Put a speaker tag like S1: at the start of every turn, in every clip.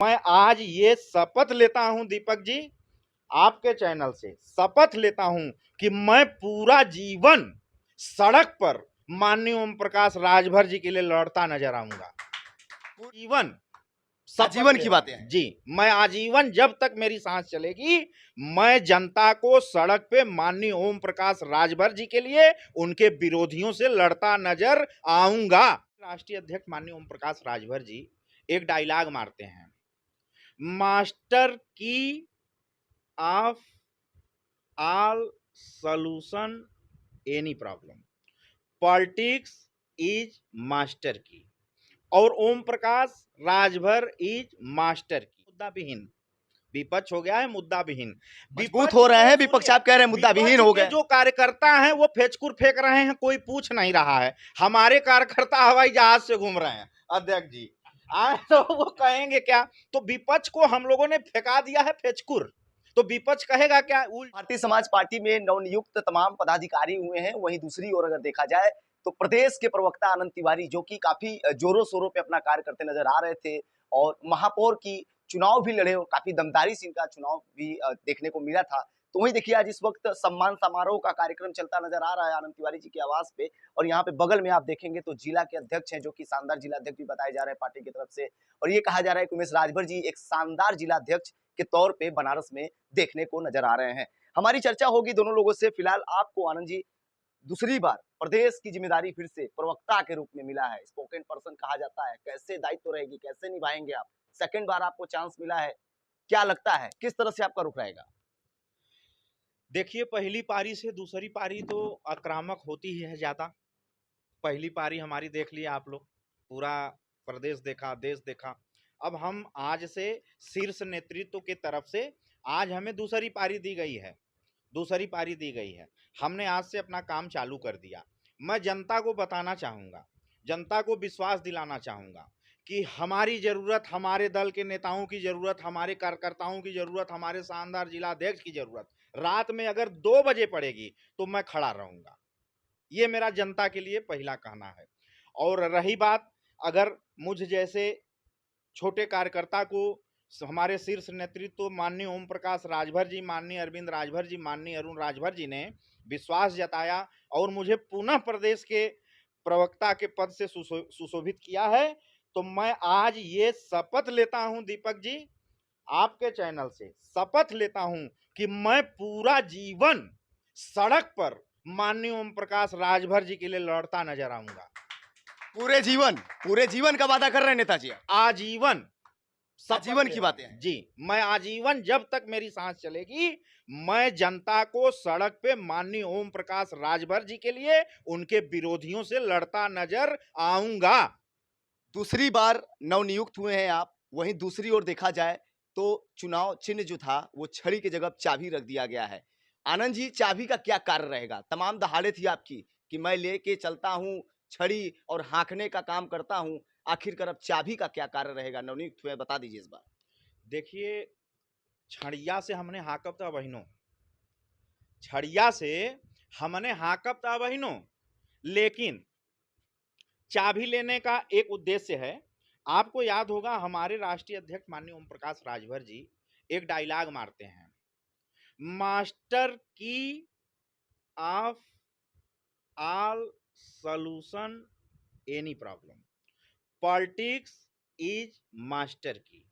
S1: मैं आज ये शपथ लेता हूं दीपक जी, आपके चैनल से शपथ लेता हूं कि मैं पूरा जीवन सड़क पर माननीय ओम प्रकाश राजभर जी के लिए लड़ता नजर आऊंगा। जीवन
S2: आजीवन की बातें हैं
S1: जी, मैं आजीवन जब तक मेरी सांस चलेगी, मैं जनता को सड़क पे माननीय ओम प्रकाश राजभर जी के लिए उनके विरोधियों से लड़ता नजर आऊंगा। राष्ट्रीय अध्यक्ष माननीय ओम प्रकाश राजभर जी एक डायलॉग मारते हैं, मास्टर की of all solution any problem, politics is master की, और ओम प्रकाश राजभर इज मास्टर की। मुद्दा विहीन विपक्ष हो गया है, मुद्दा विहीन
S2: मजबूत हो रहे हैं विपक्ष। आप कह रहे हैं मुद्दा विहीन हो गए।
S1: जो कार्यकर्ता हैं वो फेचकुर फेंक रहे हैं, कोई पूछ नहीं रहा है। हमारे कार्यकर्ता हवाई जहाज से घूम रहे हैं अध्यक्ष जी, आए तो वो कहेंगे क्या? तो विपक्ष को हम लोगों ने फेंका दिया है फेचकुर, तो विपक्ष कहेगा क्या?
S2: भारतीय समाज पार्टी में नवनियुक्त तमाम पदाधिकारी हुए हैं। वहीं दूसरी ओर अगर देखा जाए तो प्रदेश के प्रवक्ता आनंद तिवारी, जो कि काफी जोरों शोरों पे अपना कार्य करते नजर आ रहे थे और महापौर की चुनाव भी लड़े और काफी दमदारी से इनका चुनाव भी देखने को मिला था। तो वहीं देखिए आज इस वक्त सम्मान समारोह का कार्यक्रम चलता नजर आ रहा है आनंद तिवारी जी के आवास पे, और यहाँ पे बगल में आप देखेंगे तो जिला के अध्यक्ष हैं, जो कि शानदार जिला अध्यक्ष भी बताए जा रहे हैं पार्टी की तरफ से, और ये कहा जा रहा है कि उमेश राजभर जी एक शानदार जिला अध्यक्ष के तौर पे बनारस में देखने को नजर आ रहे हैं। हमारी चर्चा होगी दोनों लोगों से। फिलहाल आपको आनंद जी दूसरी बार प्रदेश की जिम्मेदारी फिर से प्रवक्ता के रूप में मिला है, स्पोकन पर्सन कहा जाता है, कैसे दायित्व रहेगी, कैसे निभाएंगे आप? सेकंड बार आपको चांस मिला है, क्या लगता है किस तरह से आपका रुख रहेगा?
S1: देखिए, पहली पारी से दूसरी पारी तो आक्रामक होती ही है ज्यादा। पहली पारी हमारी देख लिया आप लोग, पूरा प्रदेश देखा, देश देखा। अब हम आज से शीर्ष नेतृत्व की तरफ से आज हमें दूसरी पारी दी गई है, दूसरी पारी दी गई है। हमने आज से अपना काम चालू कर दिया। मैं जनता को बताना चाहूँगा, जनता को विश्वास दिलाना चाहूँगा कि हमारी ज़रूरत, हमारे दल के नेताओं की ज़रूरत, हमारे कार्यकर्ताओं की ज़रूरत, हमारे शानदार जिला अध्यक्ष की ज़रूरत रात में अगर 2 बजे पड़ेगी तो मैं खड़ा रहूँगा। ये मेरा जनता के लिए पहला कहना है। और रही बात, अगर मुझ जैसे छोटे कार्यकर्ता को हमारे शीर्ष नेतृत्व माननीय ओम प्रकाश राजभर जी, माननीय अरविंद राजभर जी, माननीय अरुण राजभर जी ने विश्वास जताया और मुझे पुनः प्रदेश के प्रवक्ता के पद से सुशोभित किया है, तो मैं आज ये शपथ लेता हूं दीपक जी, आपके चैनल से शपथ लेता हूं कि मैं पूरा जीवन सड़क पर माननीय ओम प्रकाश राजभर जी के लिए लड़ता नजर आऊंगा।
S2: पूरे जीवन का वादा कर रहे हैं नेताजी?
S1: आजीवन,
S2: आजीवन की बातें हैं
S1: जी। मैं आजीवन जब तक मेरी सांस चलेगी, मैं जनता को सड़क पे माननीय ओम प्रकाश राजभर जी के लिए उनके विरोधियों से लड़ता नजर आऊंगा।
S2: दूसरी बार नवनियुक्त हुए हैं आप। वहीं दूसरी ओर देखा जाए तो चुनाव चिन्ह जो था वो छड़ी की जगह चाबी रख दिया गया है। आनंद जी, चाबी का क्या कार्य रहेगा? तमाम दहाड़े थी आपकी कि मैं लेके चलता हूं छड़ी और हाँकने का काम करता हूं, आखिरकार अब चाबी का क्या कार्य रहेगा? नवनियुक्त हुए, बता दीजिए इस बार।
S1: देखिए, छड़िया से हमने हाकब था बहिनों, छड़िया से हमने हाकब था बहिनों, लेकिन चाबी लेने का एक उद्देश्य है। आपको याद होगा हमारे राष्ट्रीय अध्यक्ष माननीय ओम प्रकाश राजभर जी एक डायलॉग मारते हैं, मास्टर की of all solution any problem, politics is master की,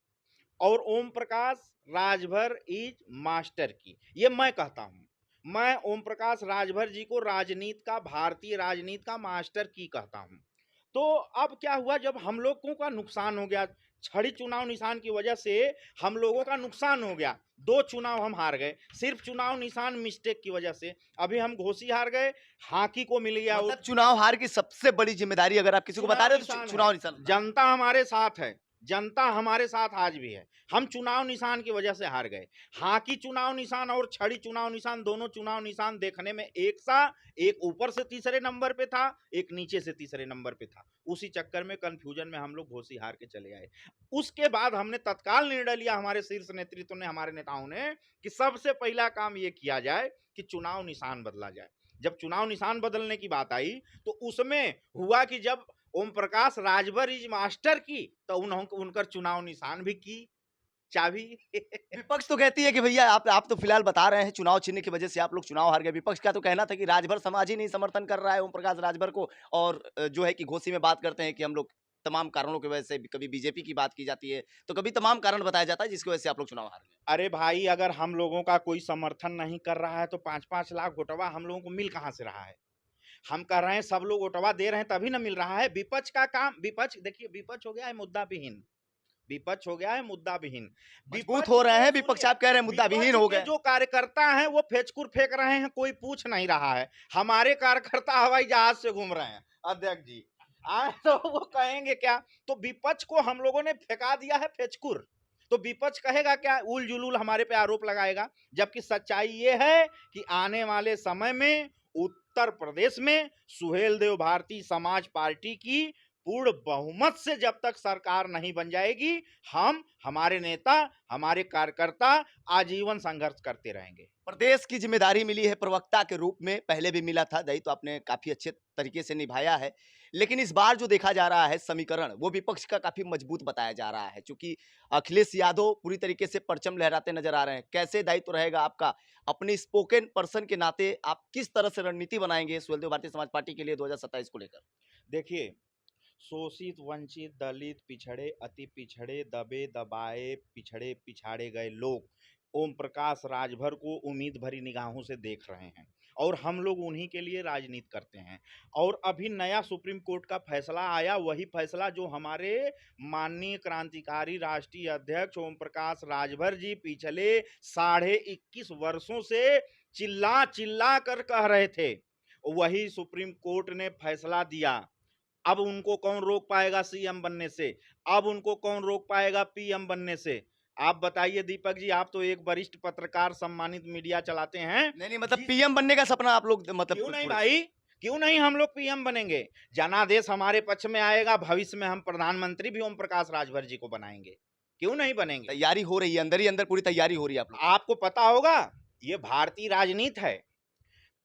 S1: और ओम प्रकाश राजभर इज मास्टर की। ये मैं कहता हूं, मैं ओम प्रकाश राजभर जी को राजनीति का, भारतीय राजनीति का मास्टर की कहता हूं। तो अब क्या हुआ, जब हम लोगों का नुकसान हो गया, छड़ी चुनाव निशान की वजह से हम लोगों का नुकसान हो गया, 2 चुनाव हम हार गए सिर्फ चुनाव निशान मिस्टेक की वजह से। अभी हम घोसी हार गए, हाकी को मिल गया।
S2: मतलब चुनाव हार की सबसे बड़ी जिम्मेदारी अगर आप किसी को बता रहे हो तो चुनाव निशान।
S1: जनता हमारे साथ है, जनता हमारे साथ आज भी है। हम चुनाव निशान की वजह से हार गए। हाकी चुनाव निशान और छड़ी चुनाव निशान, दोनों चुनाव निशान देखने में एक सा, एक ऊपर से तीसरे नंबर पे था, एक नीचे से तीसरे नंबर पे था। उसी चक्कर में कंफ्यूजन में हम लोग घोसी हार के चले आए। उसके बाद हमने तत्काल निर्णय लिया, हमारे शीर्ष नेतृत्व ने, हमारे नेताओं ने, कि सबसे पहला काम ये किया जाए कि चुनाव निशान बदला जाए। जब चुनाव निशान बदलने की बात आई तो उसमें हुआ कि जब ओम प्रकाश राजभर इज मास्टर की, तो उनकर चुनाव निशान भी की चाबी।
S2: विपक्ष तो कहती है कि भैया आप तो फिलहाल बता रहे हैं चुनाव चिन्ह की वजह से आप लोग चुनाव हार गए। विपक्ष का तो कहना था कि राजभर समाज ही नहीं समर्थन कर रहा है ओम प्रकाश राजभर को, और जो है कि घोषी में बात करते हैं कि हम लोग तमाम कारणों की वजह से, कभी बीजेपी की बात की जाती है, तो कभी तमाम कारण बताया जाता है जिसकी वजह से आप लोग चुनाव हार गए।
S1: अरे भाई, अगर हम लोगों का कोई समर्थन नहीं कर रहा है तो 5-5 लाख वोटवा हम लोगों को मिल कहाँ से रहा है? हम कह रहे हैं सब लोग वोटवा दे रहे हैं तभी ना मिल रहा है। विपक्ष का काम, विपक्ष देखिए, विपक्ष हो गया है मुद्दा विहीन। विपक्ष हो गया है मुद्दा विहीन।
S2: मजबूत
S1: विपक्ष
S2: हो रहे
S1: के,
S2: हैं विपक्ष,
S1: सुनिए,
S2: आप कह रहे हैं मुद्दा विहीन
S1: विपक्ष
S2: हो
S1: के
S2: गए।
S1: जो कार्यकर्ता हैं वो फेचकुर फेंक रहे हैं, कोई पूछ नहीं रहा है। हमारे कार्यकर्ता हवाई जहाज से घूम रहे हैं, अध्यक्ष जी। आए तो वो कहेंगे क्या? तो विपक्ष को हम लोगों ने फेंका दिया है फेचकुर। तो विपक्ष कहेगा क्या? उल जुलूल हमारे पे आरोप लगाएगा। जबकि सच्चाई ये है कि आने वाले समय में उत्तर प्रदेश में सुहेल देव भारती समाज पार्टी की पूर्ण बहुमत से जब तक सरकार नहीं बन जाएगी, हम, हमारे नेता, हमारे कार्यकर्ता आजीवन संघर्ष करते रहेंगे।
S2: प्रदेश की जिम्मेदारी मिली है प्रवक्ता के रूप में, पहले भी मिला था, दायित्व तो आपने काफी अच्छे तरीके से निभाया है। लेकिन इस बार जो देखा जा रहा है समीकरण, वो विपक्ष का काफी मजबूत बताया जा रहा है, क्योंकि अखिलेश यादव पूरी तरीके से परचम लहराते नजर आ रहे हैं। कैसे दायित्व रहेगा आपका? अपने स्पोकन पर्सन के नाते आप किस तरह से रणनीति बनाएंगे सुहेलदेव भारतीय समाज पार्टी के लिए 2027 को लेकर?
S1: देखिए, शोषित, वंचित, दलित, पिछड़े, अति पिछड़े, दबे दबाए, पिछड़े पिछाड़े गए लोग ओम प्रकाश राजभर को उम्मीद भरी निगाहों से देख रहे हैं, और हम लोग उन्हीं के लिए राजनीति करते हैं। और अभी नया सुप्रीम कोर्ट का फैसला आया, वही फैसला जो हमारे माननीय क्रांतिकारी राष्ट्रीय अध्यक्ष ओम प्रकाश राजभर जी पिछले 21.5 वर्षों से चिल्ला चिल्ला कर कह रहे थे, वही सुप्रीम कोर्ट ने फैसला दिया। अब उनको कौन रोक पाएगा सीएम बनने से? अब उनको कौन रोक पाएगा पीएम बनने से? आप बताइए दीपक जी, आप तो एक वरिष्ठ पत्रकार, सम्मानित मीडिया चलाते हैं।
S2: नहीं, मतलब पीएम बनने का सपना आप लोग मतलब
S1: क्यों नहीं
S2: थोड़े
S1: भाई? क्यों नहीं हम लोग पीएम बनेंगे? जनादेश हमारे पक्ष में आएगा, भविष्य में हम प्रधानमंत्री भी ओम प्रकाश राजभर जी को बनाएंगे। क्यों नहीं बनेंगे?
S2: तैयारी हो रही है, अंदर ही अंदर पूरी तैयारी हो रही है आप लोग?
S1: आपको पता होगा, ये भारतीय राजनीति है।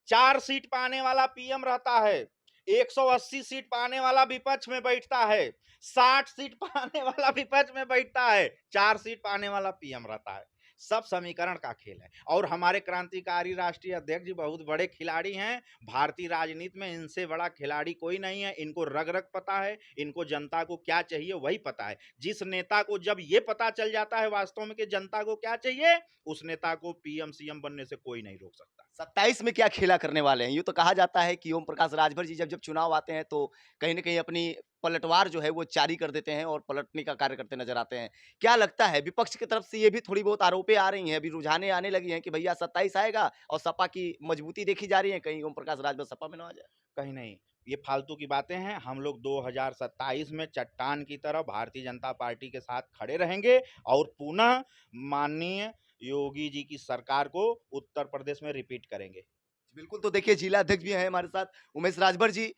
S1: 4 सीट पाने वाला पीएम रहता है, 180 सीट पाने वाला विपक्ष में बैठता है, 60 सीट पाने वाला विपक्ष में बैठता है, 4 सीट पाने वाला पीएम रहता है। सब समीकरण का खेल है। और हमारे क्रांतिकारी राष्ट्रीय अध्यक्ष जी बहुत बड़े खिलाड़ी हैं। भारतीय राजनीति में इनसे बड़ा खिलाड़ी कोई नहीं है। इनको रग रग पता है, इनको जनता को क्या चाहिए वही पता है। जिस नेता को जब ये पता चल जाता है वास्तव में कि जनता को क्या चाहिए, उस नेता को पीएम सीएम बनने से कोई नहीं रोक सकता।
S2: 27 में क्या खेला करने वाले हैं? यूँ तो कहा जाता है कि ओम प्रकाश राजभर जी जब चुनाव आते हैं तो कहीं न कहीं अपनी पलटवार जो है वो जारी कर देते हैं और पलटने का कार्य करते नज़र आते हैं। क्या लगता है विपक्ष की तरफ से ये भी थोड़ी बहुत आरोपें आ रही हैं, अभी रुझानें आने लगी हैं कि भैया 27 आएगा और सपा की मजबूती देखी जा रही है, कहीं ओम प्रकाश राजभर सपा में ना आ जाए?
S1: कहीं नहीं, ये फालतू की बातें हैं। हम लोग 2027 में चट्टान की तरह भारतीय जनता पार्टी के साथ खड़े रहेंगे और पुनः माननीय योगी जी की सरकार को उत्तर प्रदेश में रिपीट करेंगे।
S2: बिल्कुल, तो देखिए जिला अध्यक्ष भी हैं हमारे साथ, उमेश राजभर जी,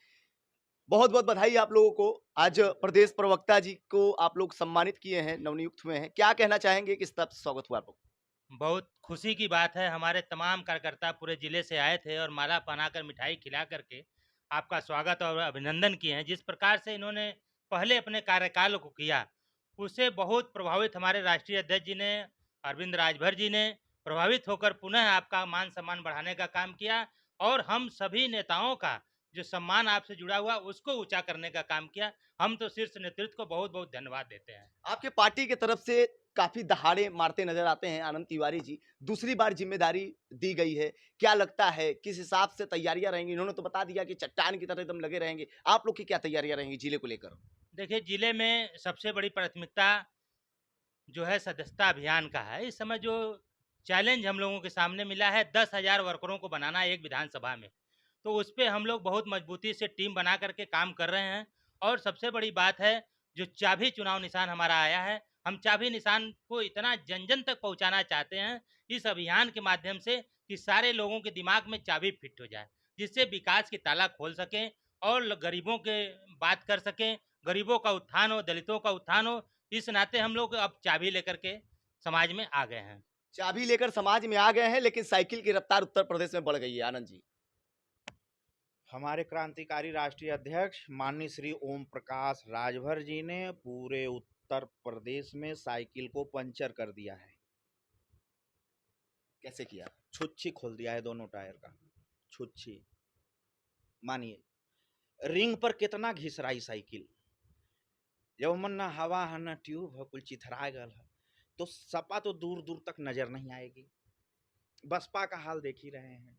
S2: बहुत-बहुत बधाई आप लोगों को। आज प्रदेश प्रवक्ता जी को आप लोग सम्मानित किए हैं, नवनियुक्त हुए हैं। क्या कहना चाहेंगे, किस तरह से स्वागत हुआ आप लोग?
S3: बहुत खुशी की बात है, हमारे तमाम कार्यकर्ता पूरे ज़िले से आए थे और माला पहनाकर, मिठाई खिला कर के आपका स्वागत और अभिनंदन किए हैं। जिस प्रकार से इन्होंने पहले अपने कार्यकाल को किया, उससे बहुत प्रभावित हमारे राष्ट्रीय अध्यक्ष जी ने, अरविंद राजभर जी ने प्रभावित होकर पुनः आपका मान-सम्मान बढ़ाने का काम किया और हम सभी नेताओं का जो सम्मान आपसे जुड़ा हुआ, उसको ऊँचा करने का काम किया। हम तो शीर्ष नेतृत्व को बहुत-बहुत धन्यवाद देते हैं।
S2: आपके पार्टी की तरफ से काफ़ी दहाड़े मारते नज़र आते हैं आनंद तिवारी जी। दूसरी बार ज़िम्मेदारी दी गई है। क्या लगता है किस हिसाब से तैयारियाँ रहेंगी? इन्होंने तो बता दिया कि चट्टान की तरह एकदम लगे रहेंगे। आप लोग की क्या तैयारियाँ रहेंगी जिले को लेकर?
S3: देखिए, ज़िले में सबसे बड़ी प्राथमिकता जो है सदस्यता अभियान का है। इस समय जो चैलेंज हम लोगों के सामने मिला है 10,000 वर्करों को बनाना एक विधानसभा में, तो उस पे हम लोग बहुत मजबूती से टीम बना कर के काम कर रहे हैं। और सबसे बड़ी बात है, जो चाबी चुनाव निशान हमारा आया है, हम चाबी निशान को इतना जन-जन तक पहुँचाना चाहते हैं इस अभियान के माध्यम से कि सारे लोगों के दिमाग में चाबी फिट हो जाए, जिससे विकास की ताला खोल सकें और गरीबों के बात कर सकें, गरीबों का उत्थान हो, दलितों का उत्थान हो। इस नाते हम लोग अब चाबी लेकर के समाज में आ गए हैं।
S2: चाबी लेकर समाज में आ गए हैं, लेकिन साइकिल की रफ्तार उत्तर प्रदेश में बढ़ गई है, आनंद जी।
S1: हमारे क्रांतिकारी राष्ट्रीय अध्यक्ष माननीय श्री ओम प्रकाश राजभर जी ने पूरे उत्तर प्रदेश में साइकिल को पंचर कर दिया है।
S2: कैसे किया?
S1: छुच्छी खोल दिया है दोनों टायर का, छुच्छी। मानिए रिंग पर कितना घिस रही साइकिल, जब मन न हवा है न ट्यूब है, कुल चिथरा गल है, तो सपा तो दूर दूर तक नजर नहीं आएगी। बसपा का हाल देख ही रहे हैं,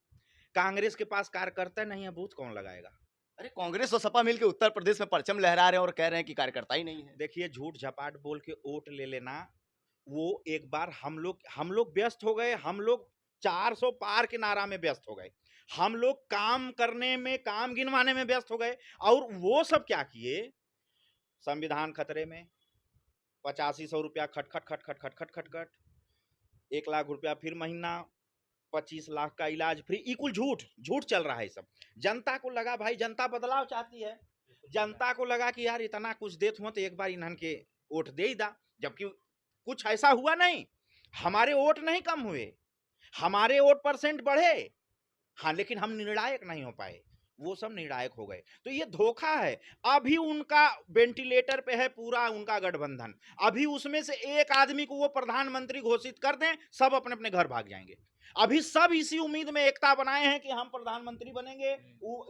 S1: कांग्रेस के पास कार्यकर्ता नहीं है, बूथ कौन लगाएगा?
S2: अरे कांग्रेस और सपा मिलकर उत्तर प्रदेश में परचम लहरा रहे हैं और कह रहे हैं कि कार्यकर्ता ही नहीं है।
S1: देखिए झूठ झपाट बोल के वोट ले लेना, वो एक बार हम लोग व्यस्त हो गए, हम लोग 400 पार के नारा में व्यस्त हो गए, हम लोग काम करने में, काम गिनवाने में व्यस्त हो गए, और वो सब क्या किए, संविधान खतरे में, 8500 रुपया खटखट खटखट खटखट खटखट, 1 लाख रुपया फिर महीना, 25 लाख का इलाज फ्री, इकुल झूठ झूठ चल रहा है सब। जनता को लगा भाई जनता बदलाव चाहती है, जनता को लगा कि यार इतना कुछ देत हुआ तो एक बार इन्हन के वोट दे ही दा, जबकि कुछ ऐसा हुआ नहीं, हमारे वोट नहीं कम हुए, हमारे वोट परसेंट बढ़े, हाँ, लेकिन हम निर्णायक नहीं हो पाए, वो सब निर्णायक हो गए। तो ये धोखा है। अभी उनका वेंटिलेटर पे है पूरा उनका गठबंधन, अभी उसमें से एक आदमी को वो प्रधानमंत्री घोषित कर दें, सब अपने अपने घर भाग जाएंगे। अभी सब इसी उम्मीद में एकता बनाए हैं कि हम प्रधानमंत्री बनेंगे,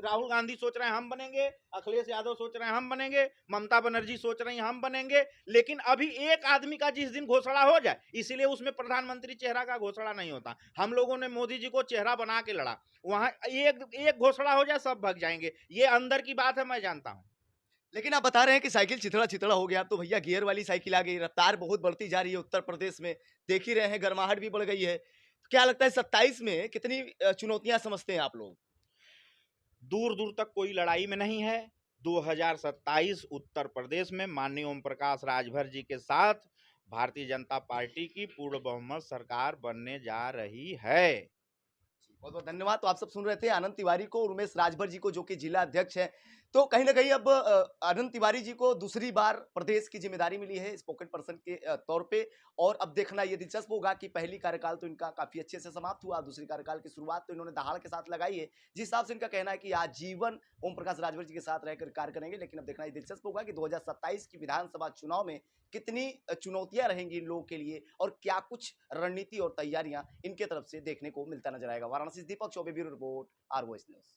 S1: राहुल गांधी सोच रहे हैं हम बनेंगे, अखिलेश यादव सोच रहे हैं हम बनेंगे, ममता बनर्जी सोच रही हैं हम बनेंगे, लेकिन अभी एक आदमी का जिस दिन घोषणा हो जाए, इसीलिए उसमें प्रधानमंत्री चेहरा का घोषणा नहीं होता। हम लोगों ने मोदी जी को चेहरा बना के लड़ा, वहां एक घोषणा हो जाए सब भाग जाएंगे, ये अंदर की बात है, मैं जानता हूं।
S2: लेकिन आप बता रहे हैं कि साइकिल चिथड़ा-चिथड़ा हो गया, तो भैया गियर वाली साइकिल आ गई, रफ्तार बहुत बढ़ती जा रही है उत्तर प्रदेश में, देख ही रहे हैं गर्माहट भी बढ़ गई है। क्या लगता है 27 में कितनी चुनौतियां समझते हैं आप लोग?
S1: दूर दूर तक कोई लड़ाई में नहीं है। 2027 उत्तर प्रदेश में माननीय ओम प्रकाश राजभर जी के साथ भारतीय जनता पार्टी की पूर्ण बहुमत सरकार बनने जा रही है।
S2: बहुत बहुत धन्यवाद। तो आप सब सुन रहे थे अनंत तिवारी को और उमेश राजभर जी को, जो कि जिला अध्यक्ष हैं। तो कहीं ना कहीं अब अनंत तिवारी जी को दूसरी बार प्रदेश की जिम्मेदारी मिली है स्पोकन पर्सन के तौर पे, और अब देखना ये दिलचस्प होगा कि पहली कार्यकाल तो इनका काफी अच्छे से समाप्त हुआ, दूसरी कार्यकाल की शुरुआत तो इन्होंने दहाड़ के साथ लगाई है, जिस हिसाब से इनका कहना है कि आजीवन ओम प्रकाश राजभर जी के साथ रहकर कार्य करेंगे। लेकिन अब देखना ये दिलचस्प होगा कि 2027 की विधानसभा चुनाव में कितनी चुनौतियां रहेंगी इन लोगों के लिए और क्या कुछ रणनीति और तैयारियां इनके तरफ से देखने को मिलता नजर आएगा। वाराणसी से Deepak Choubey, bureau report, R voice news.